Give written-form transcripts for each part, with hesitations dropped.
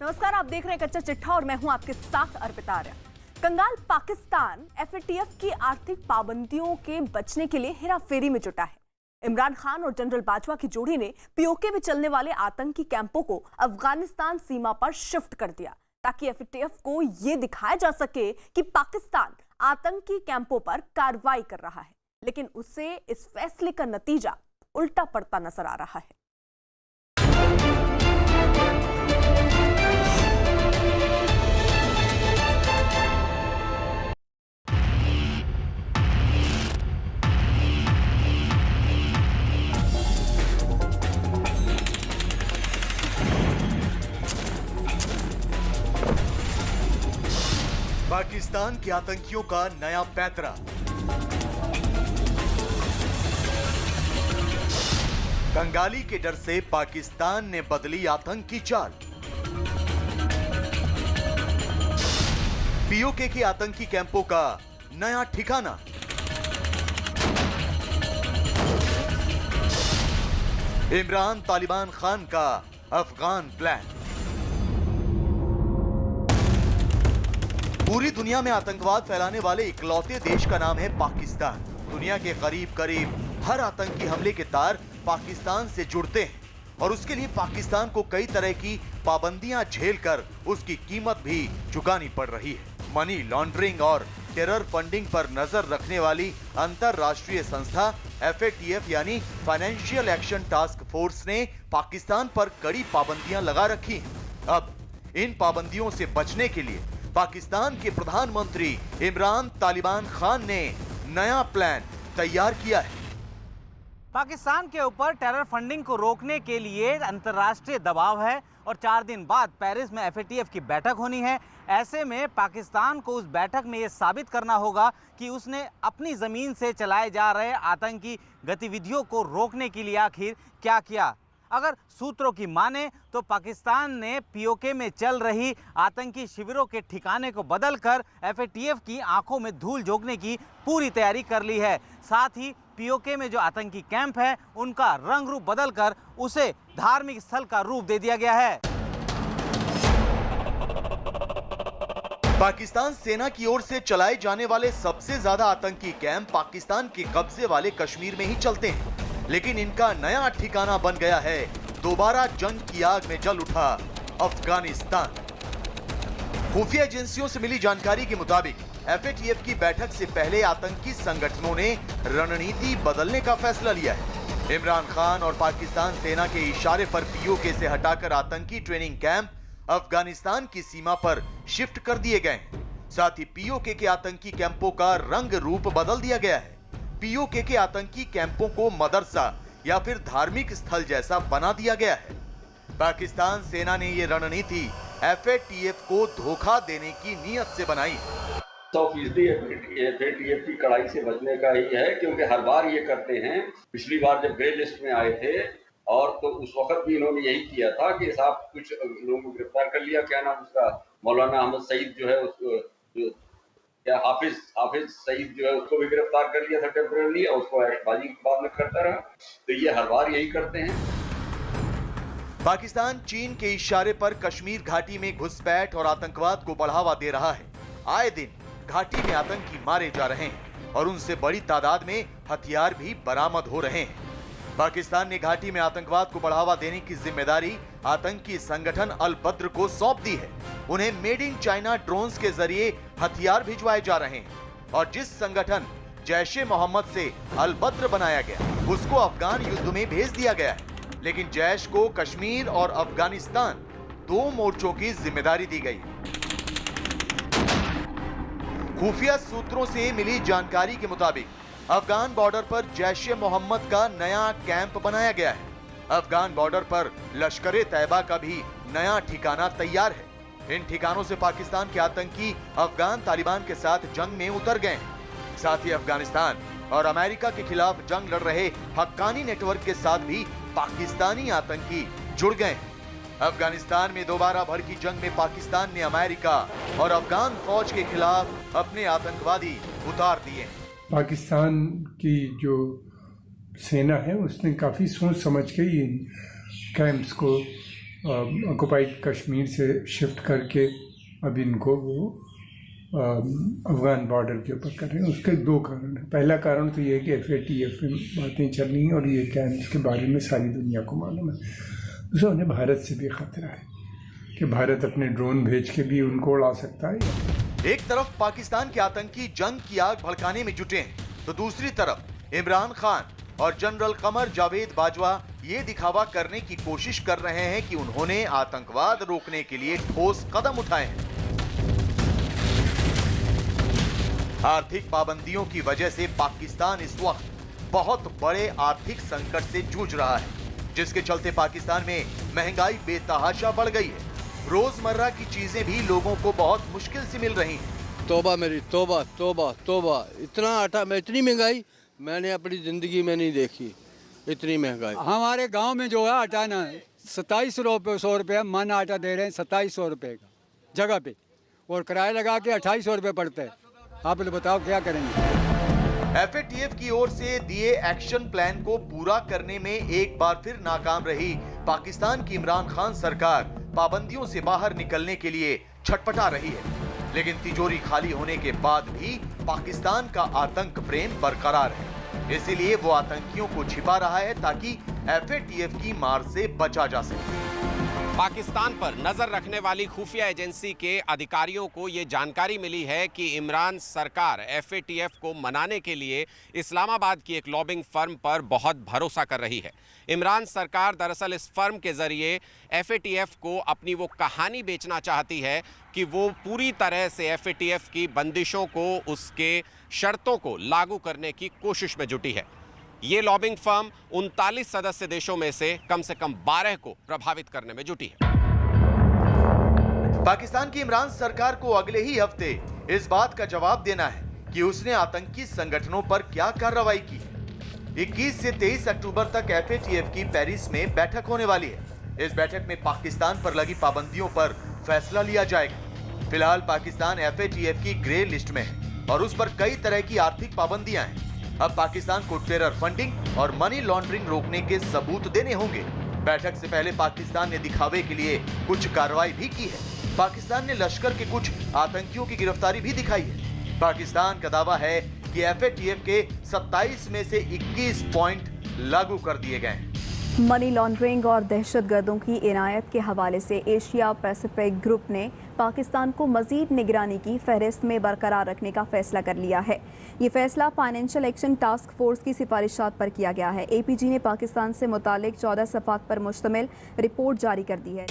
नमस्कार, आप देख रहे हैं कच्चा चिट्ठा और मैं हूं आपके साथ अर्पिता आर्या। कंगाल पाकिस्तान एफएटीएफ की आर्थिक पाबंदियों के बचने के लिए हेराफेरी में जुटा है। इमरान खान और जनरल बाजवा की जोड़ी ने पीओके में चलने वाले आतंकी कैंपों को अफगानिस्तान सीमा पर शिफ्ट कर दिया ताकि एफएटीएफ को यह दिखाया जा सके कि पाकिस्तान आतंकी कैंपों पर कार्रवाई कर रहा है, लेकिन उससे इस फैसले का नतीजा उल्टा पड़ता नजर आ रहा है। पाकिस्तान के आतंकियों का नया पैंतरा। कंगाली के डर से पाकिस्तान ने बदली आतंकी चाल। पीओके के आतंकी कैंपों का नया ठिकाना। इमरान तालिबान खान का अफगान प्लान। पूरी दुनिया में आतंकवाद फैलाने वाले इकलौते देश का नाम है पाकिस्तान। दुनिया के करीब करीब हर आतंकी हमले के तार पाकिस्तान से जुड़ते हैं और उसके लिए पाकिस्तान को कई तरह की पाबंदियां झेलकर उसकी कीमत भी चुकानी पड़ रही है। मनी लॉन्ड्रिंग और टेरर फंडिंग पर नजर रखने वाली अंतरराष्ट्रीय संस्था एफएटीएफ यानी फाइनेंशियल एक्शन टास्क फोर्स ने पाकिस्तान पर कड़ी पाबंदियां लगा रखी हैं। अब इन पाबंदियों से बचने के लिए पाकिस्तान के प्रधानमंत्री इमरान तालिबान खान ने नया प्लान तैयार किया है। पाकिस्तान के ऊपर टेरर फंडिंग को रोकने के लिए अंतर्राष्ट्रीय दबाव है और 4 दिन बाद पेरिस में एफएटीएफ की बैठक होनी है। ऐसे में पाकिस्तान को उस बैठक में ये साबित करना होगा कि उसने अपनी जमीन से चलाए जा रहे आतंकी गतिविधियों को रोकने के लिए आखिर क्या किया। अगर सूत्रों की माने तो पाकिस्तान ने पीओके में चल रही आतंकी शिविरों के ठिकाने को बदलकर एफएटीएफ की आंखों में धूल झोंकने की पूरी तैयारी कर ली है। साथ ही पीओके में जो आतंकी कैंप है उनका रंग रूप बदलकर उसे धार्मिक स्थल का रूप दे दिया गया है। पाकिस्तान सेना की ओर से चलाए जाने वाले सबसे ज्यादा आतंकी कैंप पाकिस्तान के कब्जे वाले कश्मीर में ही चलते हैं, लेकिन इनका नया ठिकाना बन गया है दोबारा जंग की आग में जल उठा अफगानिस्तान। खुफिया एजेंसियों से मिली जानकारी के मुताबिक एफएटीएफ की बैठक से पहले आतंकी संगठनों ने रणनीति बदलने का फैसला लिया है। इमरान खान और पाकिस्तान सेना के इशारे पर पीओके से हटाकर आतंकी ट्रेनिंग कैंप अफगानिस्तान की सीमा पर शिफ्ट कर दिए गए हैं। साथ ही पीओके के आतंकी कैंपों का रंग रूप बदल दिया गया है। पीओके के आतंकी कैंपों को मदरसा या फिर धार्मिक स्थल जैसा बना दिया गया है। पाकिस्तान सेना ने ये रणनीति एफएटीएफ को धोखा देने की नीयत से बनाई है। 100% एफएटीएफ की कड़ाई से बचने का ही है, क्योंकि हर बार ये करते हैं। पिछली बार जब ग्रे लिस्ट में आए थे और तो उस वक्त भी इन्होंने यही किया था कि साहब कुछ लोगों को गिरफ्तार कर लिया, क्या नाम उसका, मौलाना अहमद सईद जो है उसको, क्या हाफिज सईद जो है उसको भी गिरफ्तार कर लिया था टेम्परेरी और उसको बाजी बाद में करता रहा। तो ये हर बार यही करते हैं। पाकिस्तान चीन के इशारे पर कश्मीर घाटी में घुसपैठ और आतंकवाद को बढ़ावा दे रहा है। आए दिन घाटी में आतंकी मारे जा रहे हैं और उनसे बड़ी तादाद में हथियार भी बरामद हो रहे हैं। पाकिस्तान ने घाटी में आतंकवाद को बढ़ावा देने की जिम्मेदारी आतंकी संगठन अल बद्र को सौंप दी है। उन्हें मेड इन चाइना ड्रोन्स के जरिए हथियार भिजवाए जा रहे हैं और जिस संगठन जैश ए मोहम्मद से अल बद्र बनाया गया उसको अफगान युद्ध में भेज दिया गया है, लेकिन जैश को कश्मीर और अफगानिस्तान 2 मोर्चों की जिम्मेदारी दी गई। खुफिया सूत्रों से मिली जानकारी के मुताबिक अफगान बॉर्डर पर जैश ए मोहम्मद का नया कैंप बनाया गया है। अफगान बॉर्डर पर लश्कर-ए तैयबा का भी नया ठिकाना तैयार है। इन ठिकानों से पाकिस्तान के आतंकी अफगान तालिबान के साथ जंग में उतर गए हैं। साथ ही अफगानिस्तान और अमेरिका के खिलाफ जंग लड़ रहे हक्कानी नेटवर्क के साथ भी पाकिस्तानी आतंकी जुड़ गए हैं। अफगानिस्तान में दोबारा भड़की जंग में पाकिस्तान ने अमेरिका और अफगान फौज के खिलाफ अपने आतंकवादी उतार दिए हैं। पाकिस्तान की जो सेना है उसने काफ़ी सोच समझ के इन कैंप्स को ऑक्युपाइड कश्मीर से शिफ्ट करके अब इनको वो अफगान बॉर्डर के ऊपर कर रहे हैं। उसके दो कारण हैं। पहला कारण तो ये है कि FATF में बातें चल रही हैं और ये कैंप्स के बारे में सारी दुनिया को मालूम है। दूसरा, उन्हें भारत से भी खतरा है कि भारत अपने ड्रोन भेज के भी उनको उड़ा सकता है। एक तरफ पाकिस्तान के आतंकी जंग की आग भड़काने में जुटे हैं, तो दूसरी तरफ इमरान खान और जनरल कमर जावेद बाजवा ये दिखावा करने की कोशिश कर रहे हैं कि उन्होंने आतंकवाद रोकने के लिए ठोस कदम उठाए हैं। आर्थिक पाबंदियों की वजह से पाकिस्तान इस वक्त बहुत बड़े आर्थिक संकट से जूझ रहा है, जिसके चलते पाकिस्तान में महंगाई बेतहाशा बढ़ गई है। रोजमर्रा की चीजें भी लोगों को बहुत मुश्किल से मिल रही हैं। तौबा मेरी तौबा तौबा तौबा, इतना आटा में इतनी महंगाई मैंने अपनी ज़िंदगी में नहीं देखी, इतनी महंगाई। हमारे गांव में जो है आटा ना 2700 रुपये मन आटा दे रहे हैं, 2700 रुपये का जगह पे, और किराया लगा के 2800 रुपये पड़ते हैं। आप लोग बताओ क्या करेंगे। FATF की ओर से दिए एक्शन प्लान को पूरा करने में एक बार फिर नाकाम रही पाकिस्तान की इमरान खान सरकार पाबंदियों से बाहर निकलने के लिए छटपटा रही है, लेकिन तिजोरी खाली होने के बाद भी पाकिस्तान का आतंक प्रेम बरकरार है। इसीलिए वो आतंकियों को छिपा रहा है ताकि FATF की मार से बचा जा सके। पाकिस्तान पर नजर रखने वाली खुफिया एजेंसी के अधिकारियों को ये जानकारी मिली है कि इमरान सरकार FATF को मनाने के लिए इस्लामाबाद की एक लॉबिंग फर्म पर बहुत भरोसा कर रही है। इमरान सरकार दरअसल इस फर्म के जरिए FATF को अपनी वो कहानी बेचना चाहती है कि वो पूरी तरह से FATF की बंदिशों को, उसके शर्तों को लागू करने की कोशिश में जुटी है। ये लॉबिंग फर्म 39 सदस्य देशों में से कम 12 को प्रभावित करने में जुटी है। पाकिस्तान की इमरान सरकार को अगले ही हफ्ते इस बात का जवाब देना है कि उसने आतंकी संगठनों पर क्या कार्रवाई की। 21 से 23 अक्टूबर तक FATF की पेरिस में बैठक होने वाली है। इस बैठक में पाकिस्तान पर लगी पाबंदियों पर फैसला लिया जाएगा। फिलहाल पाकिस्तान FATF की ग्रे लिस्ट में है और उस पर कई तरह की आर्थिक पाबंदियां हैं। अब पाकिस्तान को टेरर फंडिंग और मनी लॉन्ड्रिंग रोकने के सबूत देने होंगे। बैठक से पहले पाकिस्तान ने दिखावे के लिए कुछ कार्रवाई भी की है। पाकिस्तान ने लश्कर के कुछ आतंकियों की गिरफ्तारी भी दिखाई है। पाकिस्तान का दावा है कि FATF के 27 में से 21 पॉइंट लागू कर दिए गए हैं। मनी लॉन्ड्रिंग और दहशतगर्दों की इनायत के हवाले से एशिया पैसिफिक ग्रुप ने पाकिस्तान को मजीद निगरानी की फहरिस्त में बरकरार रखने का फैसला कर लिया है। ये फैसला फाइनेंशियल एक्शन टास्क फोर्स की सिफारिशात पर किया गया है। APG ने पाकिस्तान से मुतालिक 14 सफ़ात पर मुश्तमिल रिपोर्ट जारी कर दी है।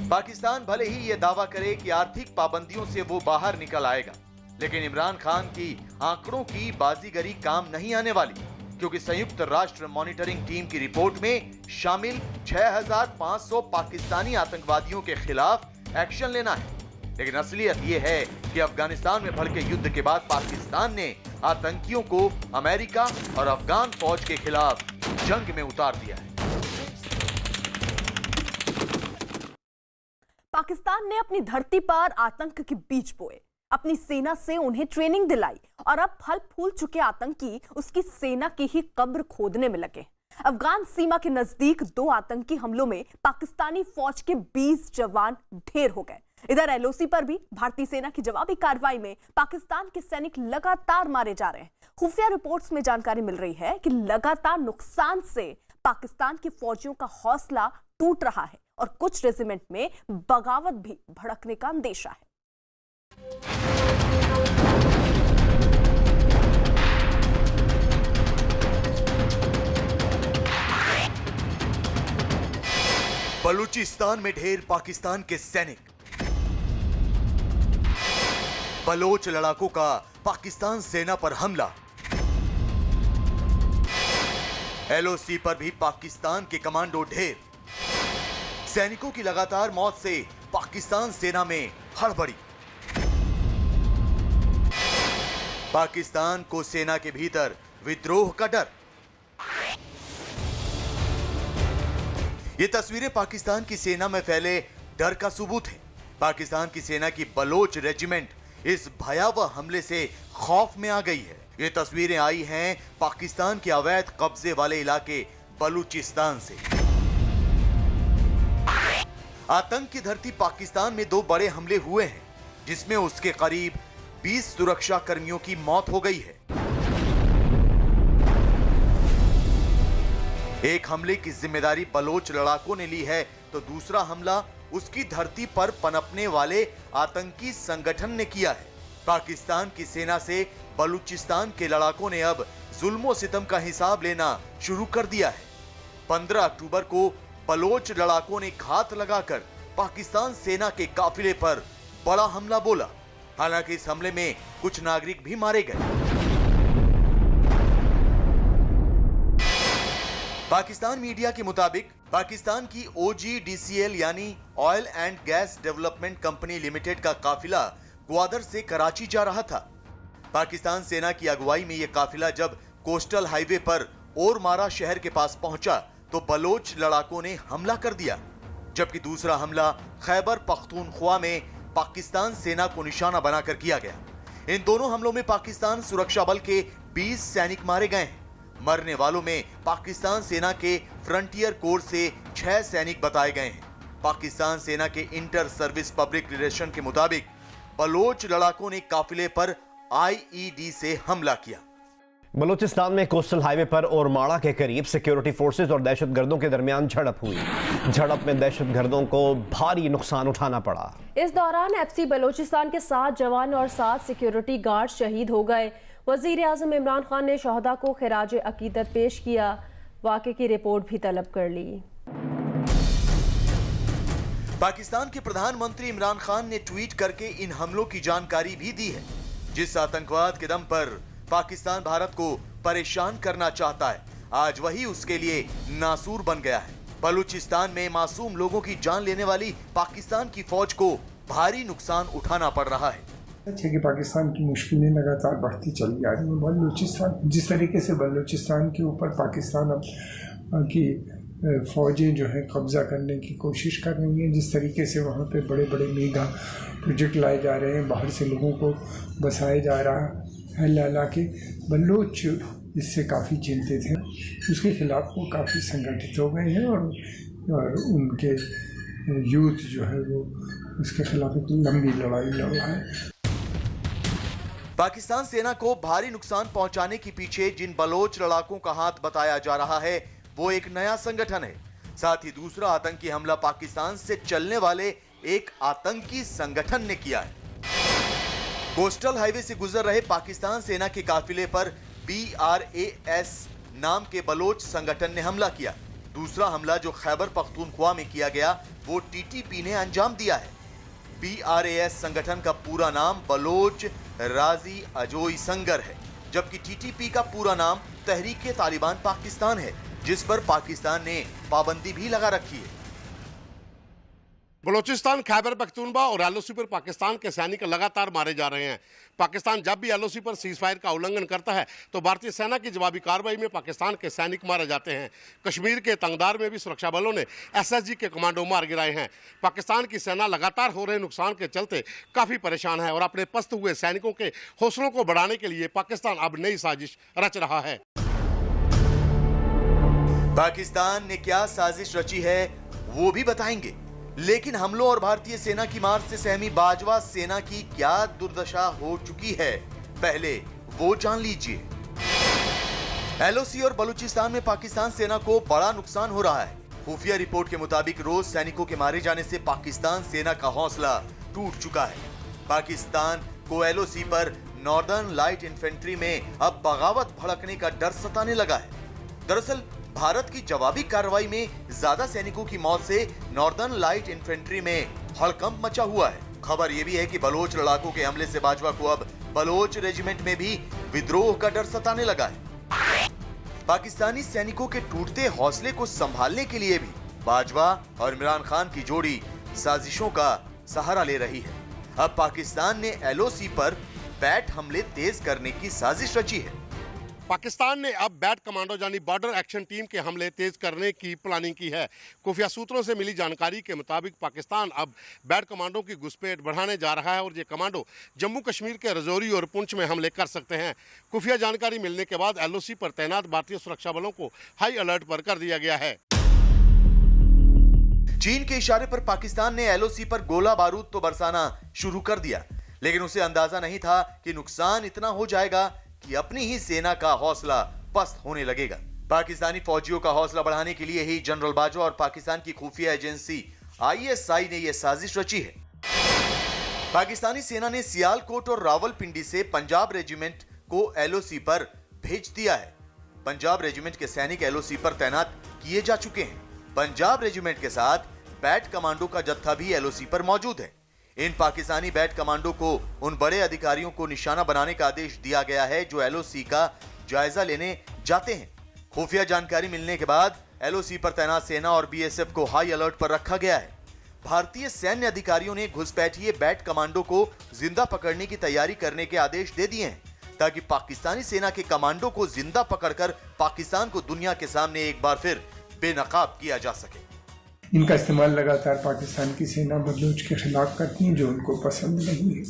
पाकिस्तान भले ही ये दावा करे कि आर्थिक पाबंदियों से वो बाहर निकल आएगा, लेकिन इमरान खान की आंकड़ों की बाजीगरी काम नहीं आने वाली, क्योंकि संयुक्त राष्ट्र मॉनिटरिंग टीम की रिपोर्ट में शामिल 6500 पाकिस्तानी आतंकवादियों के खिलाफ एक्शन लेना है। लेकिन असलियत ये है कि अफगानिस्तान में भड़के युद्ध के बाद पाकिस्तान ने आतंकियों को अमेरिका और अफगान फौज के खिलाफ जंग में उतार दिया है। पाकिस्तान ने अपनी धरती पर आतंक के बीज बोए, अपनी सेना से उन्हें ट्रेनिंग दिलाई और अब फल फूल चुके आतंकी उसकी सेना की ही कब्र खोदने में लगे। अफगान सीमा के नजदीक 2 आतंकी हमलों में पाकिस्तानी फौज के 20 जवान ढेर हो गए। इधर LOC पर भी भारतीय सेना की जवाबी कार्रवाई में पाकिस्तान के सैनिक लगातार मारे जा रहे हैं। खुफिया रिपोर्ट्स में जानकारी मिल रही है कि लगातार नुकसान से पाकिस्तान के फौजियों का हौसला टूट रहा है और कुछ रेजिमेंट में बगावत भी भड़कने का अंदेशा है। बलूचिस्तान में ढेर पाकिस्तान के सैनिक। बलोच लड़ाकों का पाकिस्तान सेना पर हमला। LOC पर भी पाकिस्तान के कमांडो ढेर। सैनिकों की लगातार मौत से पाकिस्तान सेना में हड़बड़ी। पाकिस्तान को सेना के भीतर विद्रोह का डर। ये तस्वीरें पाकिस्तान की सेना में फैले डर का सबूत है। पाकिस्तान की सेना की बलोच रेजिमेंट इस भयावह हमले से खौफ में आ गई है। ये तस्वीरें आई हैं पाकिस्तान के अवैध कब्जे वाले इलाके बलूचिस्तान से। आतंक की धरती पाकिस्तान में 2 बड़े हमले हुए हैं, जिसमें उसके करीब 20 सुरक्षा कर्मियों की मौत हो गई है। एक हमले की जिम्मेदारी बलोच लड़ाकों ने ली है, तो दूसरा हमला उसकी धरती पर पनपने वाले आतंकी संगठन ने किया है। पाकिस्तान की सेना से बलूचिस्तान के लड़ाकों ने अब जुल्मो सितम का हिसाब लेना शुरू कर दिया है। 15 अक्टूबर को बलोच लड़ाकों ने घात लगाकर पाकिस्तान सेना के काफिले पर बड़ा हमला बोला। हालांकि इस हमले में कुछ नागरिक भी मारे गए। पाकिस्तान मीडिया के मुताबिक पाकिस्तान की OGDCL यानी oil and gas development company limited का काफिला ग्वादर से कराची जा रहा था। पाकिस्तान सेना की अगुवाई में यह काफिला जब कोस्टल हाईवे पर ओरमारा शहर के पास पहुंचा तो बलोच लड़ाकों ने हमला कर दिया, जबकि दूसरा हमला खैबर पख्तूनख्वा में पाकिस्तान सेना को निशाना बनाकर किया गया। इन दोनों हमलों में पाकिस्तान सुरक्षा बल के 20 सैनिक मारे गए हैं। मरने वालों में पाकिस्तान सेना के फ्रंटियर कोर से 6 सैनिक बताए गए हैं। पाकिस्तान सेना के इंटर सर्विस पब्लिक रिलेशन के मुताबिक बलोच लड़ाकों ने काफिले पर IED से हमला किया। बलूचिस्तान में कोस्टल हाईवे पर ओरमाड़ा के करीब सिक्योरिटी फोर्सेज और दहशतगर्दों के दरमियान झड़प हुई। झड़प में दहशतगर्दों को भारी नुकसान उठाना पड़ा। इस दौरान FC बलूचिस्तान के 7 जवान और 7 सिक्योरिटी गार्ड शहीद हो गए। वजीर आजम इमरान खान ने शहदा को खिराज अकीदत पेश किया। वाक़े की रिपोर्ट भी तलब कर ली। पाकिस्तान के प्रधानमंत्री इमरान खान ने ट्वीट करके इन हमलों की जानकारी भी दी है। जिस आतंकवाद के दम पर पाकिस्तान भारत को परेशान करना चाहता है, आज वही उसके लिए नासूर बन गया है। बलूचिस्तान में मासूम लोगों की जान लेने वाली पाकिस्तान की फौज को भारी नुकसान उठाना पड़ रहा है। अच्छा कि पाकिस्तान की मुश्किलें लगातार बढ़ती चली जा रही हैं। बलूचिस्तान जिस तरीके से बलूचिस्तान के ऊपर पाकिस्तान अब की फौजें जो है कब्जा करने की कोशिश कर रही हैं, जिस तरीके से वहाँ पे बड़े बड़े मेगा प्रोजेक्ट लाए जा रहे हैं, बाहर से लोगों को बसाया जा रहा है, हालांकि बलोच इससे काफ़ी चिंतित हैं। उसके खिलाफ वो काफ़ी संगठित हो गए हैं और उनके यूथ जो है वो उसके खिलाफ एक लंबी लड़ाई लड़ रहा है। पाकिस्तान सेना को भारी नुकसान पहुंचाने के पीछे जिन बलोच लड़ाकों का हाथ बताया जा रहा है वो एक नया संगठन है। साथ ही दूसरा आतंकी हमला पाकिस्तान से चलने वाले एक आतंकी संगठन ने किया है। कोस्टल हाईवे से गुजर रहे पाकिस्तान सेना के काफिले पर BRAS नाम के बलोच संगठन ने हमला किया। दूसरा हमला जो खैबर पख्तूनख्वा में किया गया वो TTP ने अंजाम दिया है। BRAS संगठन का पूरा नाम बलोच राजी अजोई संगर है, जबकि TTP का पूरा नाम तहरीक तालिबान पाकिस्तान है, जिस पर पाकिस्तान ने पाबंदी भी लगा रखी है। बलूचिस्तान, खैबर पख्तूनख्वा और LOC पर पाकिस्तान के सैनिक लगातार मारे जा रहे हैं। पाकिस्तान जब भी LOC पर सीज फायर का उल्लंघन करता है तो भारतीय सेना की जवाबी कार्रवाई में पाकिस्तान के सैनिक मारे जाते हैं। कश्मीर के तंगदार में भी सुरक्षा बलों ने SSG के कमांडो मार गिराए हैं। पाकिस्तान की सेना लगातार हो रहे नुकसान के चलते काफी परेशान है और अपने पस्त हुए सैनिकों के हौसलों को बढ़ाने के लिए पाकिस्तान अब नई साजिश रच रहा है। पाकिस्तान ने क्या साजिश रची है वो भी बताएंगे, लेकिन हमलों और भारतीय सेना की मार से सहमी बाजवा सेना की क्या दुर्दशा हो चुकी है, पहले वो जान लीजिए। LOC और बलूचिस्तान में पाकिस्तान सेना को बड़ा नुकसान हो रहा है। खुफिया रिपोर्ट के मुताबिक रोज सैनिकों के मारे जाने से पाकिस्तान सेना का हौसला टूट चुका है। पाकिस्तान को LOC पर नॉर्दर्न लाइट इन्फेंट्री में अब बगावत भड़कने का डर सताने लगा है। दरअसल भारत की जवाबी कार्रवाई में ज्यादा सैनिकों की मौत से नॉर्दर्न लाइट इन्फेंट्री में हड़कंप मचा हुआ है। खबर यह भी है कि बलोच लड़ाकों के हमले से बाजवा को अब बलोच रेजिमेंट में भी विद्रोह का डर सताने लगा है। पाकिस्तानी सैनिकों के टूटते हौसले को संभालने के लिए भी बाजवा और इमरान खान की जोड़ी साजिशों का सहारा ले रही है। अब पाकिस्तान ने LOC पर बैट हमले तेज करने की साजिश रची है। पाकिस्तान ने अब बैट कमांडो यानी बॉर्डर एक्शन टीम के हमले तेज करने की प्लानिंग की है। खुफिया सूत्रों से मिली जानकारी के मुताबिक पाकिस्तान अब बैट कमांडो की घुसपैठ बढ़ाने जा रहा है और ये कमांडो जम्मू कश्मीर के रजौरी और पुंछ में हमले कर सकते हैं। खुफिया जानकारी मिलने के बाद LOC पर तैनात भारतीय सुरक्षा बलों को हाई अलर्ट पर कर दिया गया है। चीन के इशारे पर पाकिस्तान ने एलओसी पर गोला बारूद तो बरसाना शुरू कर दिया, लेकिन उसे अंदाजा नहीं था कि नुकसान इतना हो जाएगा कि अपनी ही सेना का हौसला पस्त होने लगेगा। पाकिस्तानी फौजियों का हौसला बढ़ाने के लिए ही जनरल बाजवा और पाकिस्तान की खुफिया एजेंसी ISI ने यह साजिश रची है। पाकिस्तानी सेना ने सियालकोट और रावलपिंडी से पंजाब रेजिमेंट को LOC पर भेज दिया है। पंजाब रेजिमेंट के सैनिक LOC पर तैनात किए जा चुके हैं। पंजाब रेजिमेंट के साथ बैट कमांडो का जत्था भी LOC पर मौजूद है। इन पाकिस्तानी बैट कमांडो को उन बड़े अधिकारियों को निशाना बनाने का आदेश दिया गया है जो LOC का जायजा लेने जाते हैं। खुफिया जानकारी मिलने के बाद LOC पर तैनात सेना और BSF को हाई अलर्ट पर रखा गया है। भारतीय सैन्य अधिकारियों ने घुसपैठिए बैट कमांडो को जिंदा पकड़ने की तैयारी करने के आदेश दे दिए हैं ताकि पाकिस्तानी सेना के कमांडो को जिंदा पकड़कर पाकिस्तान को दुनिया के सामने एक बार फिर बेनकाब किया जा सके। इनका इस्तेमाल लगातार पाकिस्तान की सेना बलूच के खिलाफ करती है जो उनको पसंद नहीं है।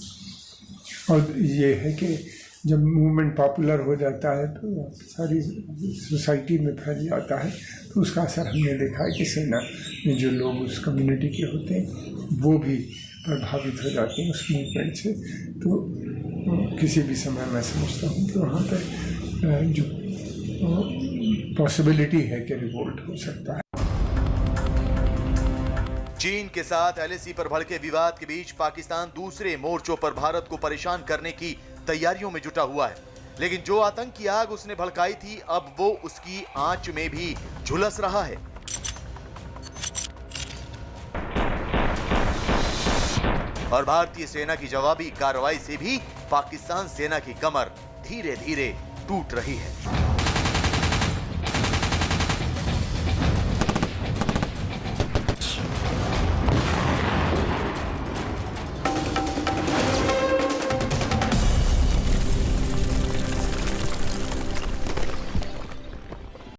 और ये है कि जब मूवमेंट पॉपुलर हो जाता है तो सारी सोसाइटी में फैल जाता है, तो उसका असर हमने देखा है कि सेना में जो लोग उस कम्युनिटी के होते हैं वो भी प्रभावित हो जाते हैं उस मूवमेंट से। तो किसी भी समय मैं समझता हूँ कि वहाँ पर जो पॉसिबिलिटी है कि रिवोल्ट हो सकता है। चीन के साथ LAC पर भड़के विवाद के बीच पाकिस्तान दूसरे मोर्चों पर भारत को परेशान करने की तैयारियों में जुटा हुआ है, लेकिन जो आतंक की आग उसने भड़काई थी अब वो उसकी आंच में भी झुलस रहा है। और भारतीय सेना की जवाबी कार्रवाई से भी पाकिस्तान सेना की कमर धीरे धीरे टूट रही है।